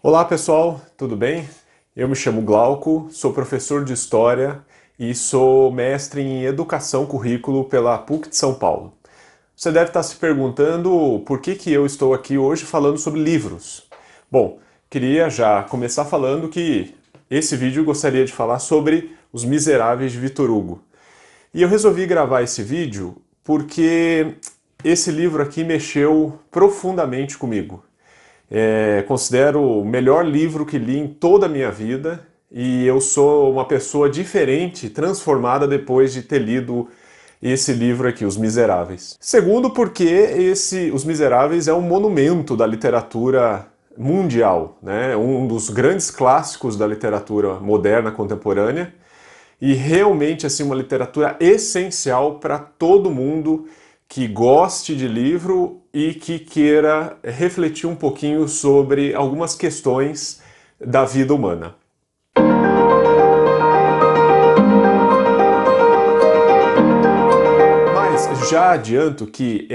Olá pessoal, tudo bem? Eu me chamo Glauco, sou professor de História e sou mestre em Educação Currículo pela PUC de São Paulo. Você deve estar se perguntando por que eu estou aqui hoje falando sobre livros. Bom, queria já começar falando que esse vídeo eu gostaria de falar sobre Os Miseráveis de Victor Hugo. E eu resolvi gravar esse vídeo porque esse livro aqui mexeu profundamente comigo. Considero o melhor livro que li em toda a minha vida e eu sou uma pessoa diferente, transformada depois de ter lido esse livro aqui, Os Miseráveis. Segundo, porque Os Miseráveis é um monumento da literatura mundial, né? Um dos grandes clássicos da literatura moderna contemporânea e realmente assim uma literatura essencial para todo mundo que goste de livro e que queira refletir um pouquinho sobre algumas questões da vida humana. Mas já adianto que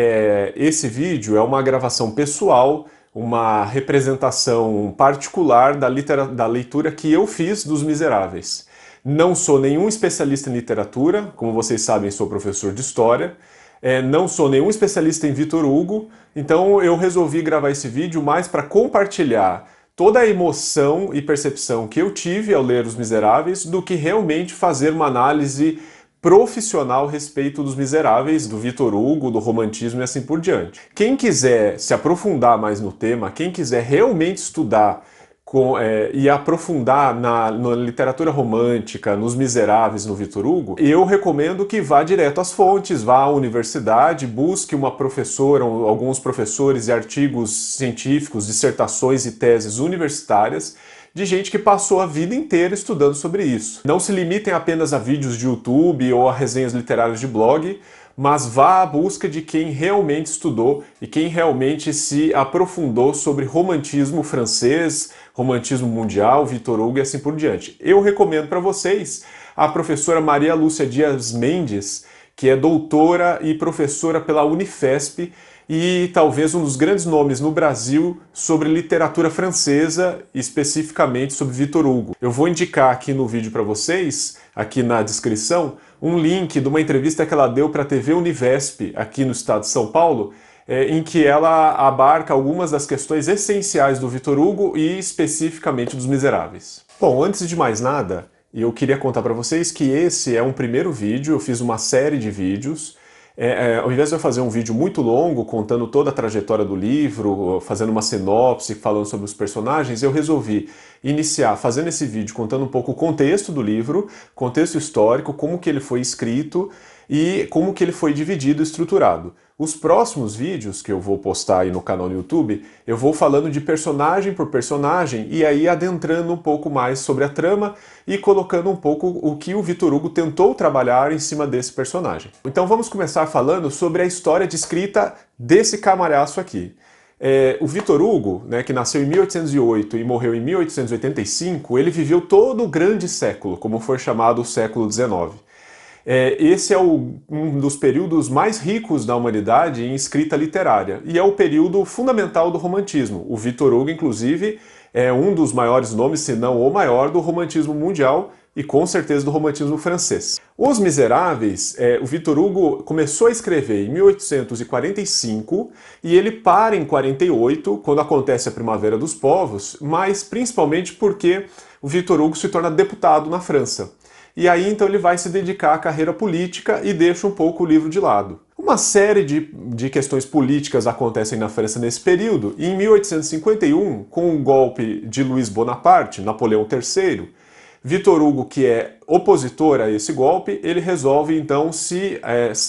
esse vídeo é uma gravação pessoal, uma representação particular da leitura que eu fiz dos Miseráveis. Não sou nenhum especialista em literatura, como vocês sabem, sou professor de História, não sou nenhum especialista em Victor Hugo, então eu resolvi gravar esse vídeo mais para compartilhar toda a emoção e percepção que eu tive ao ler Os Miseráveis do que realmente fazer uma análise profissional a respeito dos Miseráveis, do Victor Hugo, do romantismo e assim por diante. Quem quiser se aprofundar mais no tema, quem quiser realmente estudar e aprofundar na literatura romântica, nos Miseráveis, no Victor Hugo, eu recomendo que vá direto às fontes, vá à universidade, busque uma professora, alguns professores e artigos científicos, dissertações e teses universitárias de gente que passou a vida inteira estudando sobre isso. Não se limitem apenas a vídeos de YouTube ou a resenhas literárias de blog, mas vá à busca de quem realmente estudou e quem realmente se aprofundou sobre romantismo francês, romantismo mundial, Victor Hugo e assim por diante. Eu recomendo para vocês a professora Maria Lúcia Dias Mendes, que é doutora e professora pela Unifesp e talvez um dos grandes nomes no Brasil sobre literatura francesa, especificamente sobre Victor Hugo. Eu vou indicar aqui no vídeo para vocês, aqui na descrição, um link de uma entrevista que ela deu para a TV Univesp, aqui no estado de São Paulo, em que ela abarca algumas das questões essenciais do Victor Hugo e especificamente dos Miseráveis. Bom, antes de mais nada, eu queria contar para vocês que esse é um primeiro vídeo, eu fiz uma série de vídeos. Ao invés de eu fazer um vídeo muito longo contando toda a trajetória do livro, fazendo uma sinopse, falando sobre os personagens, eu resolvi iniciar fazendo esse vídeo contando um pouco o contexto do livro, contexto histórico, como que ele foi escrito e como que ele foi dividido e estruturado. Os próximos vídeos que eu vou postar aí no canal no YouTube, eu vou falando de personagem por personagem e aí adentrando um pouco mais sobre a trama e colocando um pouco o que o Victor Hugo tentou trabalhar em cima desse personagem. Então vamos começar falando sobre a história de escrita desse camalhaço aqui. O Victor Hugo, né, que nasceu em 1808 e morreu em 1885, ele viveu todo o grande século, como foi chamado o século XIX. Esse é um dos períodos mais ricos da humanidade em escrita literária e é o período fundamental do romantismo. O Victor Hugo, inclusive, é um dos maiores nomes, se não o maior, do romantismo mundial e com certeza do romantismo francês. Os Miseráveis, o Victor Hugo começou a escrever em 1845 e ele para em 48, quando acontece a Primavera dos Povos, mas principalmente porque o Victor Hugo se torna deputado na França. E aí então ele vai se dedicar à carreira política e deixa um pouco o livro de lado. Uma série de questões políticas acontecem na França nesse período, e em 1851, com o golpe de Luís Bonaparte, Napoleão III, Victor Hugo, que é opositor a esse golpe, ele resolve então se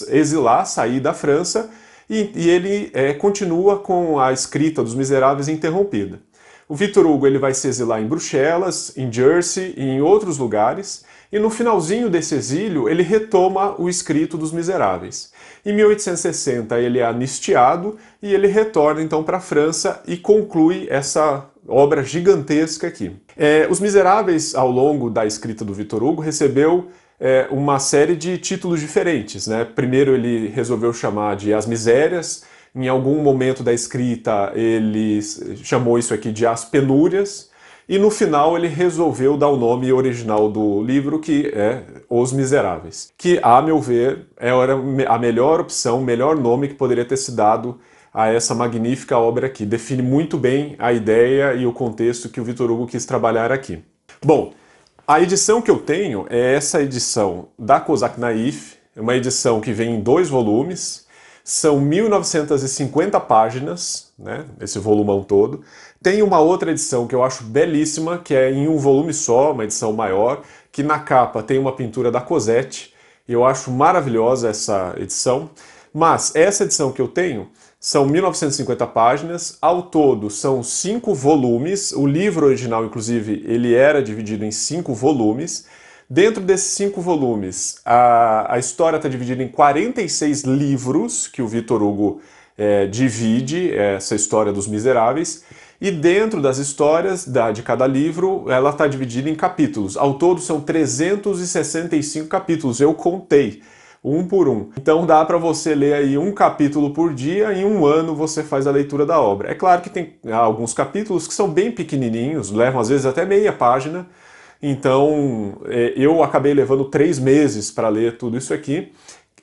exilar, sair da França, e ele continua com a escrita dos Miseráveis interrompida. O Victor Hugo ele vai se exilar em Bruxelas, em Jersey e em outros lugares, e no finalzinho desse exílio ele retoma o escrito dos Miseráveis. Em 1860 ele é anistiado e ele retorna então para a França e conclui essa obra gigantesca aqui. Os Miseráveis, ao longo da escrita do Victor Hugo, recebeu uma série de títulos diferentes, né? Primeiro ele resolveu chamar de As Misérias, Em algum momento da escrita ele chamou isso aqui de As Penúrias, e no final ele resolveu dar o nome original do livro, que é Os Miseráveis, que, a meu ver, era a melhor opção, o melhor nome que poderia ter se dado a essa magnífica obra aqui. Define muito bem a ideia e o contexto que o Victor Hugo quis trabalhar aqui. Bom, a edição que eu tenho é essa edição da Cosac Naif, é uma edição que vem em 2 volumes, são 1950 páginas, né, esse volumão todo. Tem uma outra edição que eu acho belíssima, que é em um volume só, uma edição maior, que na capa tem uma pintura da Cosette, e eu acho maravilhosa essa edição. Mas essa edição que eu tenho são 1950 páginas, ao todo são 5 volumes, o livro original, inclusive, ele era dividido em 5 volumes. Dentro desses 5 volumes, a história está dividida em 46 livros, que o Victor Hugo divide essa história dos miseráveis, e dentro das histórias de cada livro, ela está dividida em capítulos. Ao todo são 365 capítulos, eu contei, um por um. Então dá para você ler aí um capítulo por dia, em um ano você faz a leitura da obra. É claro que tem alguns capítulos que são bem pequenininhos, levam às vezes até meia página, então eu acabei levando 3 meses para ler tudo isso aqui,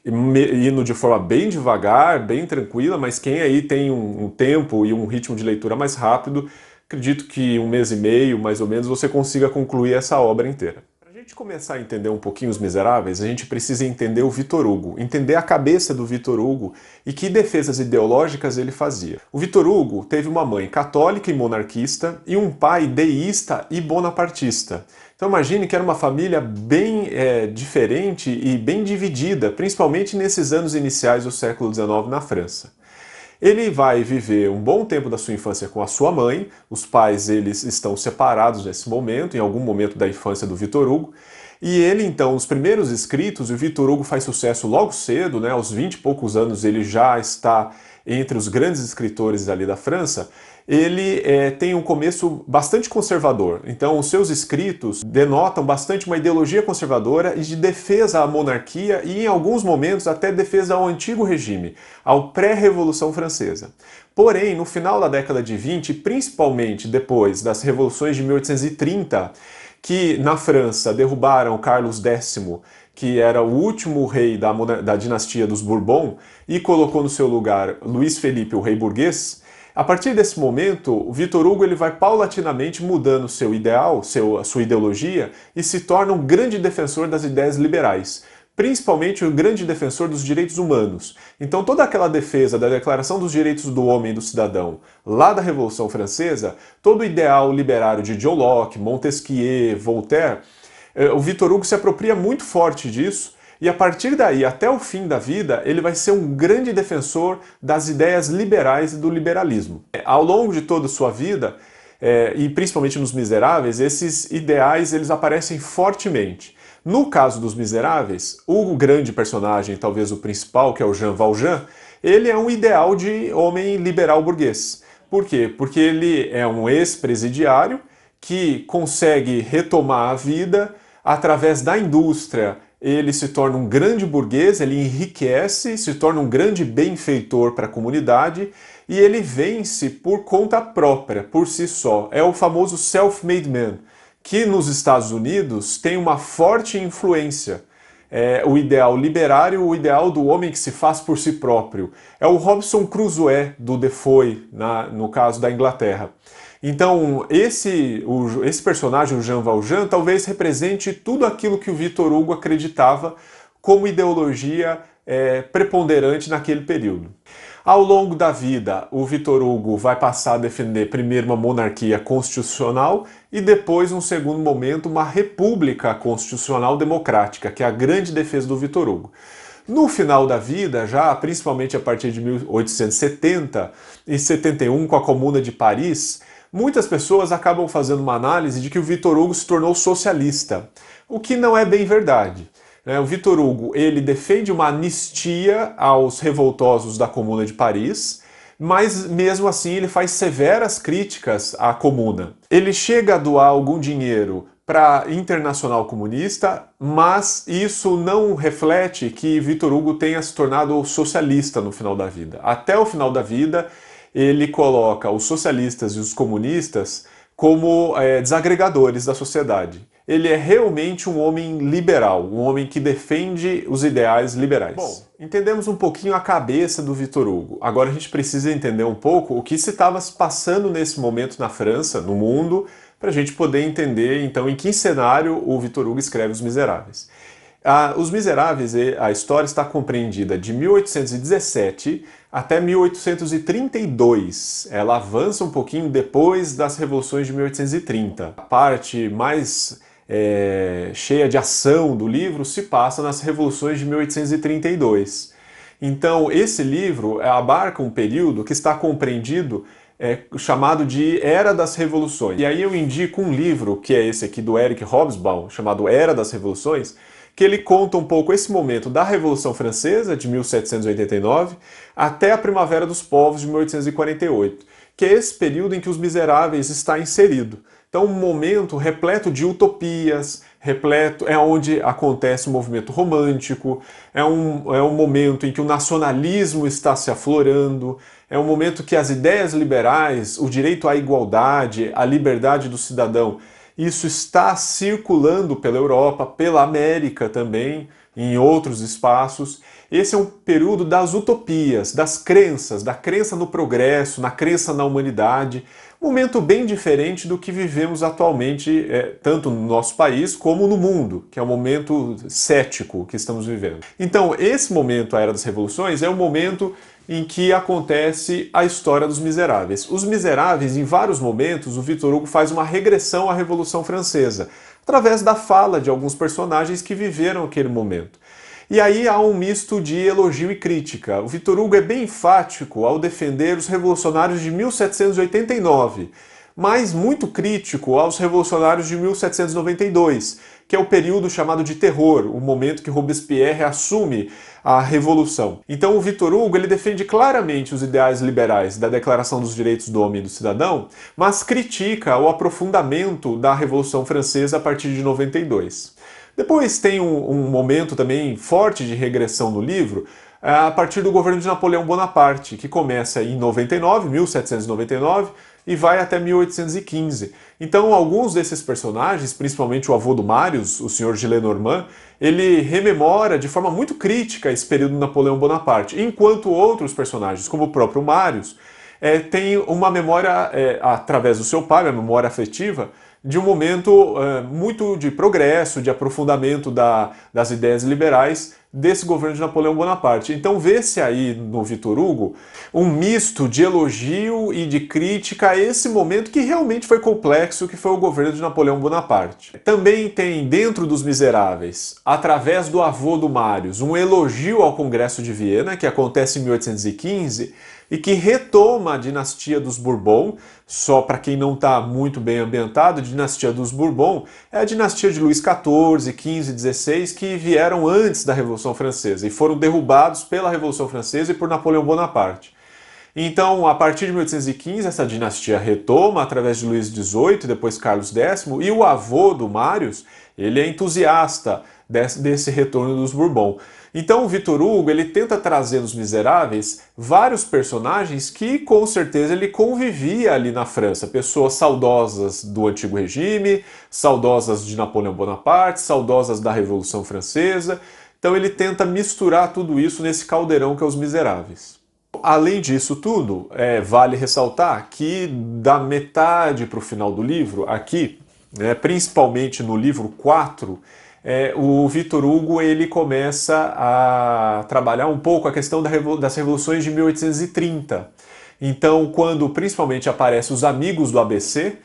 indo de forma bem devagar, bem tranquila, mas quem aí tem um tempo e um ritmo de leitura mais rápido, acredito que 1 mês e meio, mais ou menos, você consiga concluir essa obra inteira. Para a gente começar a entender um pouquinho Os Miseráveis, a gente precisa entender o Victor Hugo, entender a cabeça do Victor Hugo e que defesas ideológicas ele fazia. O Victor Hugo teve uma mãe católica e monarquista e um pai deísta e bonapartista. Então imagine que era uma família bem diferente e bem dividida, principalmente nesses anos iniciais do século XIX na França. Ele vai viver um bom tempo da sua infância com a sua mãe, os pais eles estão separados nesse momento, em algum momento da infância do Victor Hugo, e ele então, os primeiros escritos, o Victor Hugo faz sucesso logo cedo, né, aos 20 e poucos anos ele já está entre os grandes escritores ali da França. Ele tem um começo bastante conservador, então os seus escritos denotam bastante uma ideologia conservadora e de defesa à monarquia e em alguns momentos até defesa ao antigo regime, ao pré-revolução francesa. Porém, no final da década de 20, principalmente depois das revoluções de 1830, que na França derrubaram Carlos X, que era o último rei da dinastia dos Bourbon, e colocou no seu lugar Luís Felipe, o rei burguês. A partir desse momento, o Victor Hugo ele vai paulatinamente mudando seu ideal, sua ideologia, e se torna um grande defensor das ideias liberais, principalmente um grande defensor dos direitos humanos. Então toda aquela defesa da Declaração dos Direitos do Homem e do Cidadão, lá da Revolução Francesa, todo o ideal liberário de John Locke, Montesquieu, Voltaire, o Victor Hugo se apropria muito forte disso, e a partir daí, até o fim da vida, ele vai ser um grande defensor das ideias liberais e do liberalismo. Ao longo de toda a sua vida, e principalmente nos Miseráveis, esses ideais eles aparecem fortemente. No caso dos Miseráveis, o grande personagem, talvez o principal, que é o Jean Valjean, ele é um ideal de homem liberal burguês. Por quê? Porque ele é um ex-presidiário que consegue retomar a vida através da indústria. Ele se torna um grande burguês, ele enriquece, se torna um grande benfeitor para a comunidade e ele vence por conta própria, por si só. É o famoso self-made man, que nos Estados Unidos tem uma forte influência. É o ideal liberário, o ideal do homem que se faz por si próprio. É o Robinson Crusoe do Defoe, no caso da Inglaterra. Então, esse personagem, o Jean Valjean, talvez represente tudo aquilo que o Victor Hugo acreditava como ideologia preponderante naquele período. Ao longo da vida, o Victor Hugo vai passar a defender primeiro uma monarquia constitucional e depois, num segundo momento, uma república constitucional democrática, que é a grande defesa do Victor Hugo. No final da vida, já principalmente a partir de 1870 e 71, com a Comuna de Paris, muitas pessoas acabam fazendo uma análise de que o Victor Hugo se tornou socialista, o que não é bem verdade. O Victor Hugo ele defende uma anistia aos revoltosos da Comuna de Paris, mas mesmo assim ele faz severas críticas à Comuna. Ele chega a doar algum dinheiro para a Internacional Comunista, mas isso não reflete que Victor Hugo tenha se tornado socialista no final da vida. Até o final da vida, ele coloca os socialistas e os comunistas como desagregadores da sociedade. Ele é realmente um homem liberal, um homem que defende os ideais liberais. Bom, entendemos um pouquinho a cabeça do Victor Hugo. Agora a gente precisa entender um pouco o que se estava se passando nesse momento na França, no mundo, para a gente poder entender, então, em que cenário o Victor Hugo escreve Os Miseráveis. Os Miseráveis, a história está compreendida de 1817 até 1832. Ela avança um pouquinho depois das revoluções de 1830. A parte mais cheia de ação do livro se passa nas revoluções de 1832. Então, esse livro abarca um período que está compreendido chamado de Era das Revoluções. E aí eu indico um livro, que é esse aqui do Eric Hobsbawm, chamado Era das Revoluções, que ele conta um pouco esse momento da Revolução Francesa, de 1789, até a Primavera dos Povos, de 1848, que é esse período em que Os Miseráveis está inserido. Então, um momento repleto de utopias, é onde acontece o movimento romântico, é um momento em que o nacionalismo está se aflorando, é um momento que as ideias liberais, o direito à igualdade, a liberdade do cidadão, isso está circulando pela Europa, pela América também, em outros espaços. Esse é um período das utopias, das crenças, da crença no progresso, na crença na humanidade. Um momento bem diferente do que vivemos atualmente, tanto no nosso país como no mundo, que é um momento cético que estamos vivendo. Então, esse momento, a Era das Revoluções, é um momento em que acontece a história dos Miseráveis. Os Miseráveis, em vários momentos, o Victor Hugo faz uma regressão à Revolução Francesa, através da fala de alguns personagens que viveram aquele momento. E aí há um misto de elogio e crítica. O Victor Hugo é bem enfático ao defender os revolucionários de 1789, mas muito crítico aos revolucionários de 1792, que é o período chamado de terror, o momento que Robespierre assume a revolução. Então o Victor Hugo ele defende claramente os ideais liberais da Declaração dos Direitos do Homem e do Cidadão, mas critica o aprofundamento da Revolução Francesa a partir de 92. Depois tem um momento também forte de regressão no livro, a partir do governo de Napoleão Bonaparte, que começa em 1799, e vai até 1815. Então, alguns desses personagens, principalmente o avô do Marius, o Sr. Gillenormand, ele rememora de forma muito crítica esse período de Napoleão Bonaparte, enquanto outros personagens, como o próprio Marius, têm uma memória, através do seu pai, a memória afetiva, de um momento muito de progresso, de aprofundamento das ideias liberais desse governo de Napoleão Bonaparte. Então vê-se aí no Victor Hugo um misto de elogio e de crítica a esse momento que realmente foi complexo, que foi o governo de Napoleão Bonaparte. Também tem dentro dos Miseráveis, através do avô do Marius, um elogio ao Congresso de Viena, que acontece em 1815, e que retoma a dinastia dos Bourbon. Só para quem não está muito bem ambientado, a dinastia dos Bourbon é a dinastia de Luís XIV, XV, XVI, que vieram antes da Revolução Francesa e foram derrubados pela Revolução Francesa e por Napoleão Bonaparte. Então, a partir de 1815, essa dinastia retoma através de Luís XVIII e depois Carlos X, e o avô do Marius, ele é entusiasta desse retorno dos Bourbon. Então o Victor Hugo ele tenta trazer nos Miseráveis vários personagens que com certeza ele convivia ali na França, pessoas saudosas do antigo regime, saudosas de Napoleão Bonaparte, saudosas da Revolução Francesa. Então ele tenta misturar tudo isso nesse caldeirão que é Os Miseráveis. Além disso tudo, vale ressaltar que da metade para o final do livro, aqui, principalmente no livro 4, o Victor Hugo ele começa a trabalhar um pouco a questão das revoluções de 1830. Então, quando principalmente aparecem os amigos do ABC,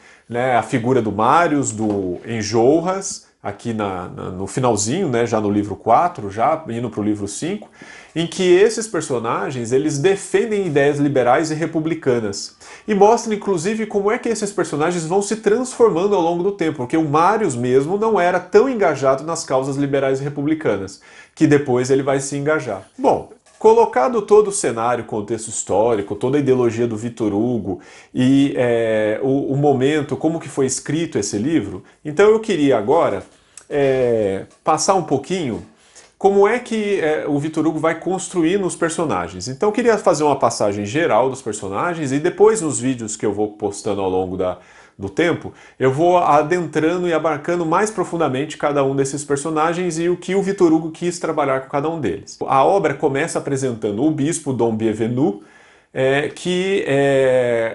a figura do Marius, do Enjolras, aqui no finalzinho, já no livro 4, já indo para o livro 5, em que esses personagens eles defendem ideias liberais e republicanas. E mostra inclusive como é que esses personagens vão se transformando ao longo do tempo, porque o Marius mesmo não era tão engajado nas causas liberais e republicanas, que depois ele vai se engajar. Bom, Colocado todo o cenário, contexto histórico, toda a ideologia do Victor Hugo e o momento, como que foi escrito esse livro, então eu queria agora passar um pouquinho como é que o Victor Hugo vai construindo os personagens. Então eu queria fazer uma passagem geral dos personagens e depois nos vídeos que eu vou postando ao longo do tempo, eu vou adentrando e abarcando mais profundamente cada um desses personagens e o que o Victor Hugo quis trabalhar com cada um deles. A obra começa apresentando o bispo Dom Bienvenu, que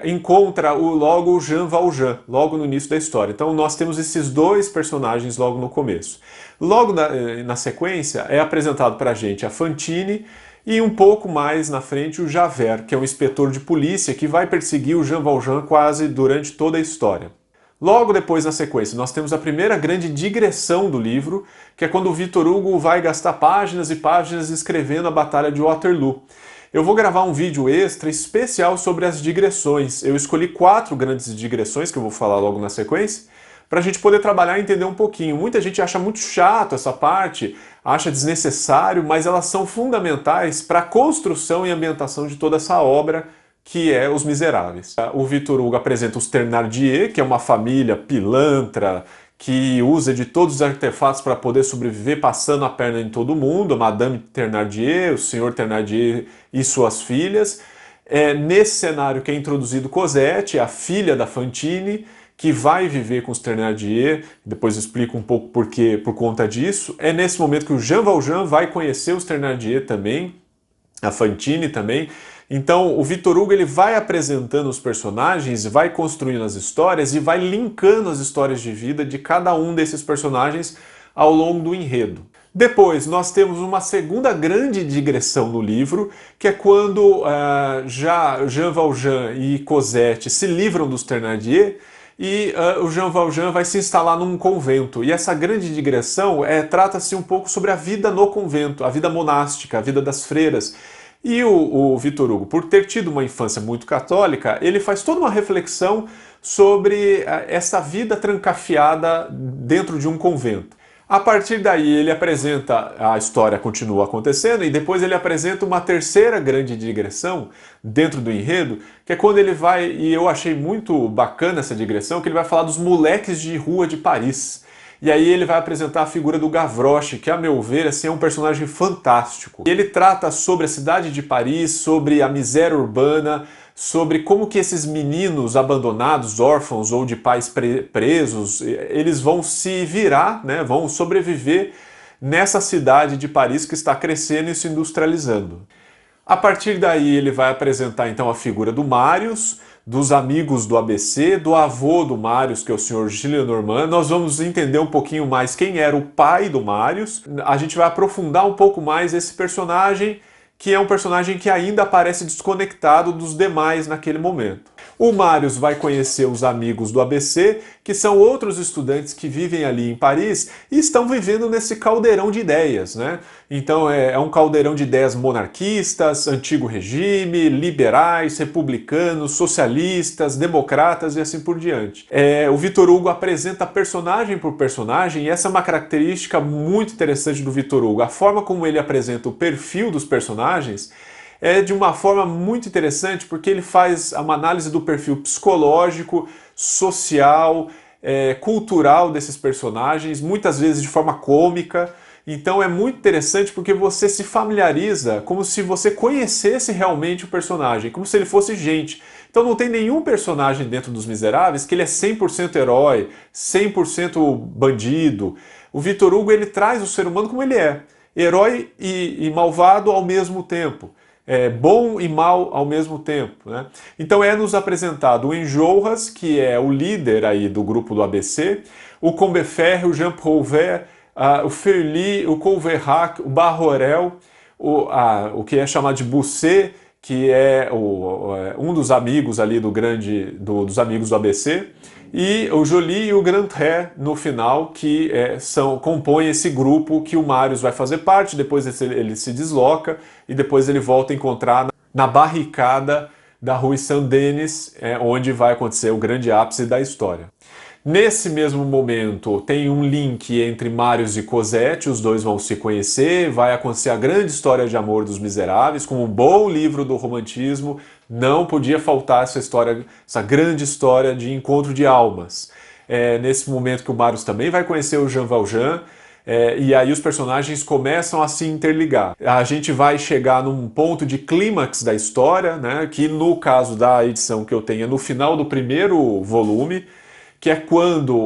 encontra logo o Jean Valjean, logo no início da história. Então nós temos esses dois personagens logo no começo. Logo na sequência é apresentado para a gente a Fantine e um pouco mais na frente o Javert, que é um inspetor de polícia que vai perseguir o Jean Valjean quase durante toda a história. Logo depois, na sequência, nós temos a primeira grande digressão do livro, que é quando o Victor Hugo vai gastar páginas e páginas escrevendo a Batalha de Waterloo. Eu vou gravar um vídeo extra especial sobre as digressões. Eu escolhi 4 grandes digressões, que eu vou falar logo na sequência, para a gente poder trabalhar e entender um pouquinho. Muita gente acha muito chato essa parte, acha desnecessário, mas elas são fundamentais para a construção e ambientação de toda essa obra que é Os Miseráveis. O Victor Hugo apresenta os Thénardier, que é uma família pilantra, que usa de todos os artefatos para poder sobreviver, passando a perna em todo mundo, a Madame Thénardier, o Sr. Thénardier e suas filhas. Nesse cenário que é introduzido Cosette, a filha da Fantine, que vai viver com os Thénardier, depois eu explico um pouco por conta disso. É nesse momento que o Jean Valjean vai conhecer os Thénardier também, a Fantine também. Então o Victor Hugo ele vai apresentando os personagens, vai construindo as histórias e vai linkando as histórias de vida de cada um desses personagens ao longo do enredo. Depois nós temos uma segunda grande digressão no livro, que é quando Jean Valjean e Cosette se livram dos Thénardier e o Jean Valjean vai se instalar num convento. E essa grande digressão trata-se um pouco sobre a vida no convento, a vida monástica, a vida das freiras. E o Victor Hugo, por ter tido uma infância muito católica, ele faz toda uma reflexão sobre essa vida trancafiada dentro de um convento. A partir daí ele apresenta, a história continua acontecendo, e depois ele apresenta uma terceira grande digressão dentro do enredo, que é quando ele vai, e eu achei muito bacana essa digressão, que ele vai falar dos moleques de rua de Paris. E aí ele vai apresentar a figura do Gavroche, que a meu ver assim, é um personagem fantástico. Ele trata sobre a cidade de Paris, sobre a miséria urbana, sobre como que esses meninos abandonados, órfãos ou de pais presos, eles vão se virar, né, vão sobreviver nessa cidade de Paris que está crescendo e se industrializando. A partir daí ele vai apresentar então a figura do Marius, dos amigos do ABC, do avô do Marius, que é o Sr. Gillenormand. Nós vamos entender um pouquinho mais quem era o pai do Marius. A gente vai aprofundar um pouco mais esse personagem, que é um personagem que ainda aparece desconectado dos demais naquele momento. O Marius vai conhecer os amigos do ABC, que são outros estudantes que vivem ali em Paris e estão vivendo nesse caldeirão de ideias, né? Então é um caldeirão de ideias monarquistas, antigo regime, liberais, republicanos, socialistas, democratas e assim por diante. O Victor Hugo apresenta personagem por personagem e essa é uma característica muito interessante do Victor Hugo. A forma como ele apresenta o perfil dos personagens é de uma forma muito interessante porque ele faz uma análise do perfil psicológico, social, cultural desses personagens, muitas vezes de forma cômica. Então é muito interessante porque você se familiariza como se você conhecesse realmente o personagem, como se ele fosse gente. Então não tem nenhum personagem dentro dos Miseráveis que ele é 100% herói, 100% bandido. O Victor Hugo ele traz o ser humano como ele é, herói e malvado ao mesmo tempo. Bom e mal ao mesmo tempo, né? Então é nos apresentado o Enjolras, que é o líder aí do grupo do ABC, o Combeferre, o Jean Prouvaire, o Feuilly, o Courfeyrac, o Bahorel, o que é chamado de Bousset, que é um dos amigos ali dos amigos do ABC, e o Joly e o Grantaire no final, que compõem esse grupo que o Marius vai fazer parte, depois ele se desloca e depois ele volta a encontrar na barricada da Rue Saint-Denis, onde vai acontecer o grande ápice da história. Nesse mesmo momento, tem um link entre Marius e Cosette, os dois vão se conhecer, vai acontecer a grande história de amor dos miseráveis, como um bom livro do romantismo, não podia faltar essa história, essa grande história de encontro de almas. É nesse momento que o Marius também vai conhecer o Jean Valjean, e aí os personagens começam a se interligar. A gente vai chegar num ponto de clímax da história, né, que no caso da edição que eu tenho é no final do primeiro volume, que é quando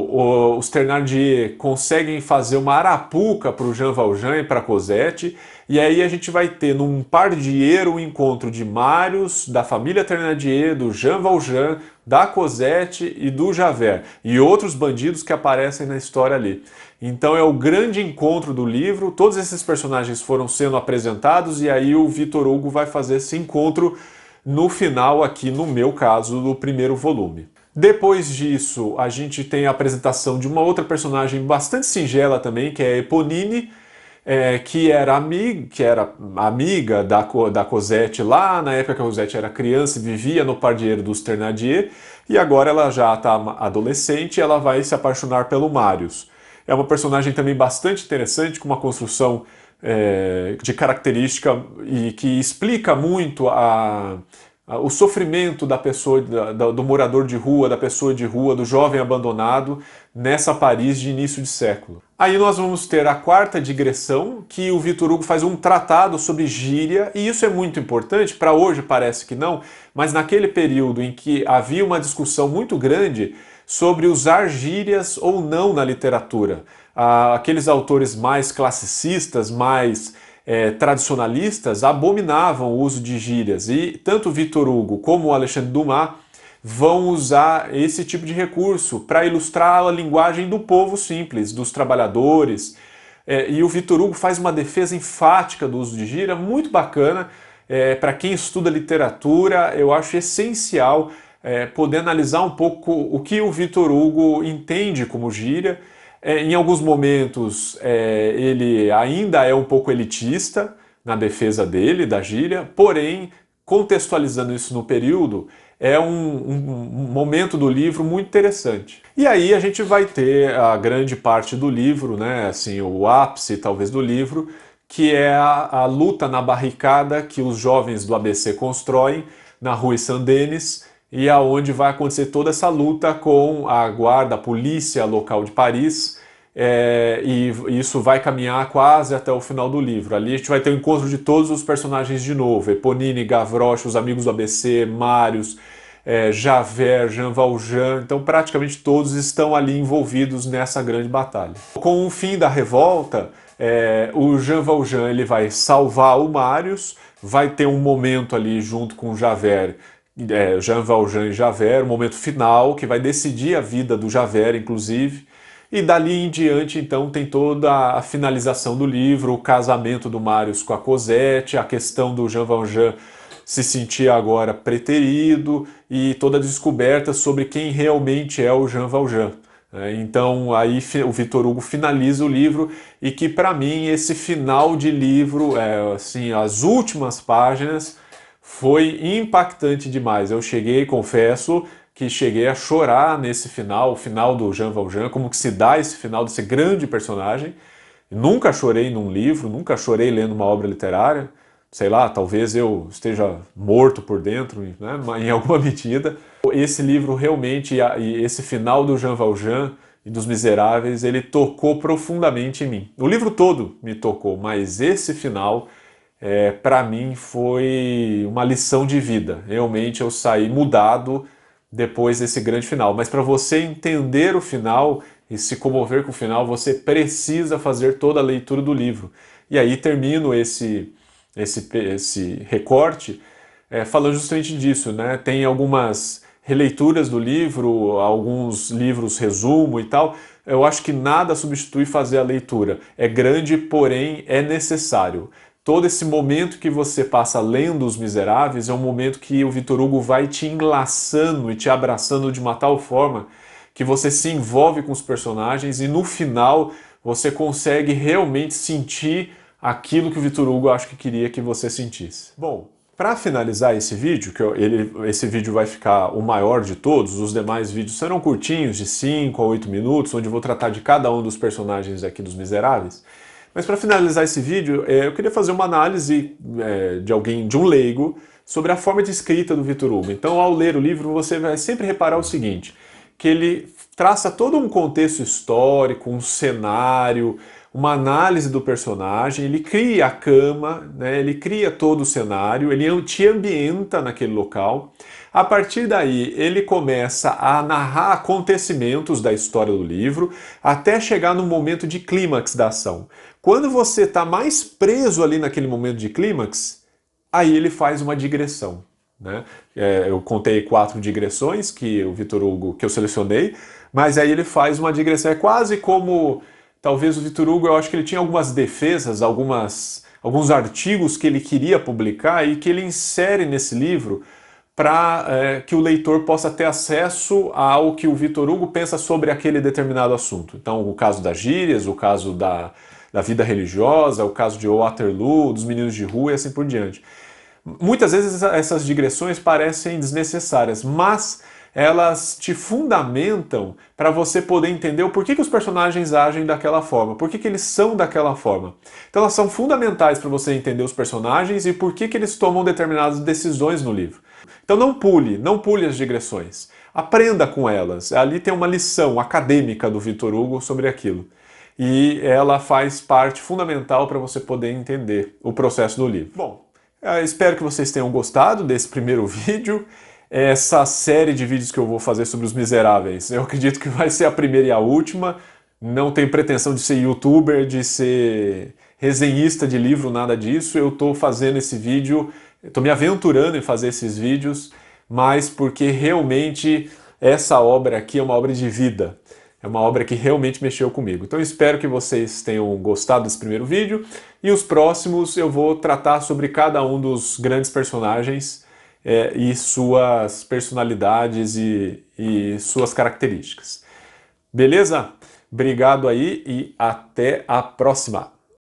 os Thénardier conseguem fazer uma arapuca para o Jean Valjean e para Cosette, e aí a gente vai ter num pardieiro o encontro de Marius, da família Thénardier, do Jean Valjean, da Cosette e do Javert, e outros bandidos que aparecem na história ali. Então é o grande encontro do livro, todos esses personagens foram sendo apresentados, e aí o Victor Hugo vai fazer esse encontro no final aqui, no meu caso, do primeiro volume. Depois disso, a gente tem a apresentação de uma outra personagem bastante singela também, que é a Eponine, que era amiga da Cosette lá na época que a Cosette era criança e vivia no pardieiro dos Thénardier, e agora ela já está adolescente e ela vai se apaixonar pelo Marius. É uma personagem também bastante interessante, com uma construção de característica e que explica muito o sofrimento da pessoa, do morador de rua, da pessoa de rua, do jovem abandonado nessa Paris de início de século. Aí nós vamos ter a quarta digressão, que o Victor Hugo faz um tratado sobre gíria, e isso é muito importante, para hoje parece que não, mas naquele período em que havia uma discussão muito grande sobre usar gírias ou não na literatura. Aqueles autores mais classicistas, mais tradicionalistas abominavam o uso de gírias, e tanto Victor Hugo como o Alexandre Dumas vão usar esse tipo de recurso para ilustrar a linguagem do povo simples, dos trabalhadores, e o Victor Hugo faz uma defesa enfática do uso de gíria muito bacana. Para quem estuda literatura, eu acho essencial poder analisar um pouco o que o Victor Hugo entende como gíria. Em alguns momentos ele ainda é um pouco elitista na defesa dele, da gíria, porém, contextualizando isso no período, é um momento do livro muito interessante. E aí a gente vai ter a grande parte do livro, né, assim, o ápice talvez do livro, que é a luta na barricada que os jovens do ABC constroem na Rue Saint-Denis, e aonde vai acontecer toda essa luta com a guarda, a polícia local de Paris, e isso vai caminhar quase até o final do livro. Ali a gente vai ter o encontro de todos os personagens de novo, Eponine, Gavroche, os amigos do ABC, Marius, Javert, Jean Valjean, então praticamente todos estão ali envolvidos nessa grande batalha. Com o fim da revolta, o Jean Valjean ele vai salvar o Marius, vai ter um momento ali junto com o Javert, Jean Valjean e Javert, o momento final que vai decidir a vida do Javert, inclusive, e dali em diante então tem toda a finalização do livro, o casamento do Marius com a Cosette, a questão do Jean Valjean se sentir agora preterido e toda a descoberta sobre quem realmente é o Jean Valjean. Então aí o Victor Hugo finaliza o livro, e que para mim esse final de livro, assim, as últimas páginas, foi impactante demais. Eu cheguei, confesso, que cheguei a chorar nesse final, o final do Jean Valjean, como que se dá esse final desse grande personagem. Nunca chorei num livro, nunca chorei lendo uma obra literária. Sei lá, talvez eu esteja morto por dentro, né, em alguma medida. Esse livro realmente, e esse final do Jean Valjean e dos Miseráveis, ele tocou profundamente em mim. O livro todo me tocou, mas esse final, para mim, foi uma lição de vida. Realmente eu saí mudado depois desse grande final. Mas para você entender o final e se comover com o final, você precisa fazer toda a leitura do livro. E aí termino esse recorte falando justamente disso, né? Tem algumas releituras do livro, alguns livros resumo e tal. Eu acho que nada substitui fazer a leitura. É grande, porém é necessário. Todo esse momento que você passa lendo Os Miseráveis é um momento que o Victor Hugo vai te enlaçando e te abraçando de uma tal forma que você se envolve com os personagens e no final você consegue realmente sentir aquilo que o Victor Hugo acho que queria que você sentisse. Bom, Para finalizar esse vídeo, esse vídeo vai ficar o maior de todos, os demais vídeos serão curtinhos, de 5 a 8 minutos, onde eu vou tratar de cada um dos personagens aqui dos Miseráveis. Mas para finalizar esse vídeo, eu queria fazer uma análise de um leigo sobre a forma de escrita do Victor Hugo. Então, ao ler o livro, você vai sempre reparar o seguinte, que ele traça todo um contexto histórico, um cenário, uma análise do personagem, ele cria a cama, né, ele cria todo o cenário, ele te ambienta naquele local. A partir daí, ele começa a narrar acontecimentos da história do livro, até chegar no momento de clímax da ação. Quando você está mais preso ali naquele momento de clímax, aí ele faz uma digressão. Né? Eu contei 4 digressões que o Victor Hugo, que eu selecionei, mas aí ele faz uma digressão, é quase como... Talvez o Victor Hugo, eu acho que ele tinha algumas defesas, alguns artigos que ele queria publicar e que ele insere nesse livro para que o leitor possa ter acesso ao que o Victor Hugo pensa sobre aquele determinado assunto. Então, o caso das gírias, o caso da vida religiosa, o caso de Waterloo, dos meninos de rua e assim por diante. Muitas vezes essas digressões parecem desnecessárias, mas elas te fundamentam para você poder entender o porquê que os personagens agem daquela forma, por que eles são daquela forma. Então elas são fundamentais para você entender os personagens e por que eles tomam determinadas decisões no livro. Então não pule as digressões. Aprenda com elas. Ali tem uma lição acadêmica do Victor Hugo sobre aquilo. E ela faz parte fundamental para você poder entender o processo do livro. Bom, eu espero que vocês tenham gostado desse primeiro vídeo. Essa série de vídeos que eu vou fazer sobre os Miseráveis, eu acredito que vai ser a primeira e a última. Não tenho pretensão de ser youtuber, de ser resenhista de livro, nada disso. Eu estou fazendo esse vídeo, estou me aventurando em fazer esses vídeos, mas porque realmente essa obra aqui é uma obra de vida. É uma obra que realmente mexeu comigo. Então eu espero que vocês tenham gostado desse primeiro vídeo. E os próximos eu vou tratar sobre cada um dos grandes personagens e suas personalidades e suas características. Beleza? Obrigado aí e até a próxima!